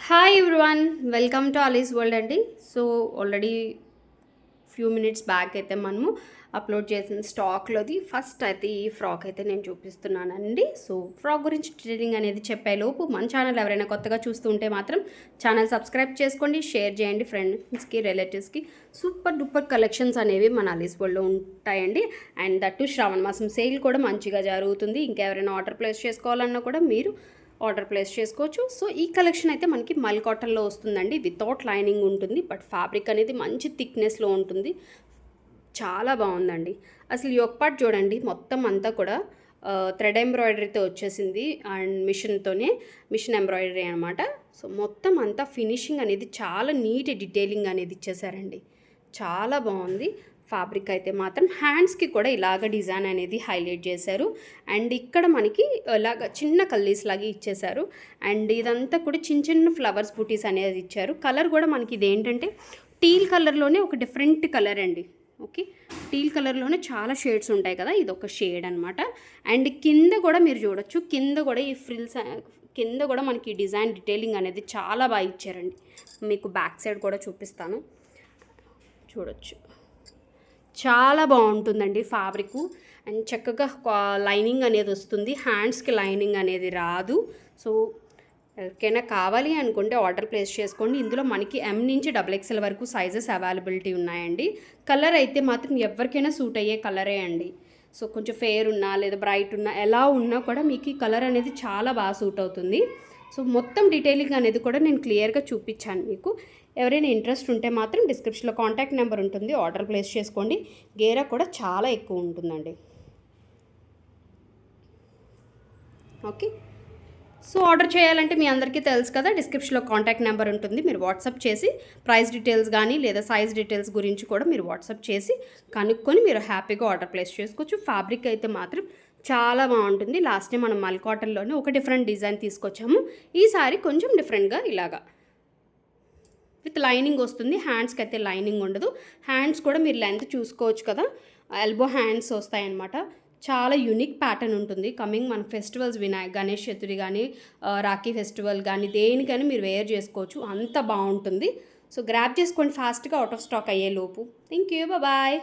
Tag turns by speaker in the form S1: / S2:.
S1: Hi everyone, welcome to Alice's world అండి. So already few minutes back అయితే మనము upload చేసిన స్టాక్లోది ఫస్ట్ అయితే ఈ ఫ్రాక్ అయితే నేను చూపిస్తున్నానండి. సో ఫ్రాక్ గురించి డీటెయిలింగ్ అనేది చెప్పేలోపు మన ఛానల్ ఎవరైనా కొత్తగా చూస్తూ ఉంటే మాత్రం ఛానల్ సబ్స్క్రైబ్ చేసుకోండి, షేర్ చేయండి ఫ్రెండ్స్కి, రిలేటివ్స్కి. సూపర్ డూపర్ కలెక్షన్స్ అనేవి మన ఆలీస్ వరల్డ్లో ఉంటాయండి. అండ్ దట్టు శ్రావణ మాసం సేల్ కూడా మంచిగా జరుగుతుంది. ఇంకెవరైనా ఆర్డర్ ప్లేస్ చేసుకోవాలన్నా కూడా మీరు ఆర్డర్ ప్లేస్ చేసుకోవచ్చు. సో ఈ కలెక్షన్ అయితే మనకి మల్ కాటన్లో వస్తుందండి. వితౌట్ లైనింగ్ ఉంటుంది, బట్ ఫ్యాబ్రిక్ అనేది మంచి థిక్నెస్లో ఉంటుంది. చాలా బాగుందండి. అసలు ఈ ఒక్క పార్ట్ చూడండి, మొత్తం అంతా కూడా థ్రెడ్ ఎంబ్రాయిడరీతో వచ్చేసింది అండ్ మిషన్ ఎంబ్రాయిడరీ అనమాట. సో మొత్తం అంతా ఫినిషింగ్ అనేది చాలా నీట్ డీటెయిలింగ్ అనేది ఇచ్చేసారండి. చాలా బాగుంది. ఫ్యాబ్రిక్ అయితే మాత్రం హ్యాండ్స్కి కూడా ఇలాగ డిజైన్ అనేది హైలైట్ చేశారు. అండ్ ఇక్కడ మనకి ఇలాగ చిన్న కల్లీస్ లాగా ఇచ్చేశారు. అండ్ ఇదంతా కూడా చిన్న చిన్న ఫ్లవర్స్ బూటీస్ అనేది ఇచ్చారు. కలర్ కూడా మనకి ఇదేంటంటే టీల్ కలర్లోనే ఒక డిఫరెంట్ కలర్ అండి. ఓకే, టీల్ కలర్లోనే చాలా షేడ్స్ ఉంటాయి కదా, ఇది ఒక షేడ్ అనమాట. అండ్ కింద కూడా మీరు చూడొచ్చు, కింద కూడా ఈ ఫ్రిల్స్ కింద కూడా మనకి డిజైన్ డీటెయిలింగ్ అనేది చాలా బాగా ఇచ్చారండి. మీకు బ్యాక్ సైడ్ కూడా చూపిస్తాను, చూడొచ్చు. చాలా బాగుంటుందండి ఫ్యాబ్రిక్. అండ్ చక్కగా లైనింగ్ అనేది వస్తుంది, హ్యాండ్స్కి లైనింగ్ అనేది రాదు. సో ఎవరికైనా కావాలి అనుకుంటే ఆర్డర్ ప్లేస్ చేసుకోండి. ఇందులో మనకి M నుంచి XXL వరకు సైజెస్ అవైలబిలిటీ ఉన్నాయండి. కలర్ అయితే మాత్రం ఎవరికైనా సూట్ అయ్యే కలరే అండి. సో కొంచెం ఫెయిర్ ఉన్నా లేదా బ్రైట్ ఉన్నా ఎలా ఉన్నా కూడా మీకు ఈ కలర్ అనేది చాలా బాగా సూట్ అవుతుంది. సో మొత్తం డీటెయిలింగ్ అనేది కూడా నేను క్లియర్గా చూపించాను మీకు. ఎవరైనా ఇంట్రెస్ట్ ఉంటే మాత్రం డిస్క్రిప్షన్లో కాంటాక్ట్ నెంబర్ ఉంటుంది, ఆర్డర్ ప్లేస్ చేసుకోండి. గేరా కూడా చాలా ఎక్కువ ఉంటుందండి. ఓకే, సో ఆర్డర్ చేయాలంటే మీ అందరికీ తెలుసు కదా, డిస్క్రిప్షన్లో కాంటాక్ట్ నెంబర్ ఉంటుంది. మీరు వాట్సాప్ చేసి ప్రైస్ డీటెయిల్స్ కానీ లేదా సైజ్ డీటెయిల్స్ గురించి కూడా మీరు వాట్సాప్ చేసి కనుక్కొని మీరు హ్యాపీగా ఆర్డర్ ప్లేస్ చేసుకోవచ్చు. ఫ్యాబ్రిక్ అయితే మాత్రం చాలా బాగుంటుంది. లాస్ట్ టైం మనం మల్ కాటన్లోనే ఒక డిఫరెంట్ డిజైన్ తీసుకొచ్చాము. ఈసారి కొంచెం డిఫరెంట్గా ఇలాగా విత్ లైనింగ్ వస్తుంది. హ్యాండ్స్కి అయితే లైనింగ్ ఉండదు. హ్యాండ్స్ కూడా మీరు లెంత్ చూసుకోవచ్చు కదా, ఎల్బో హ్యాండ్స్ వస్తాయన్నమాట. చాలా యూనిక్ ప్యాటర్న్ ఉంటుంది. కమింగ్ మన ఫెస్టివల్స్ గణేష్ చతుర్థి కానీ రాఖీ ఫెస్టివల్ కానీ దేనికైనా మీరు వేర్ చేసుకోవచ్చు, అంత బాగుంటుంది. సో గ్రాప్ చేసుకోండి ఫాస్ట్గా, అవుట్ ఆఫ్ స్టాక్ అయ్యే లోపు. Thank you, bye.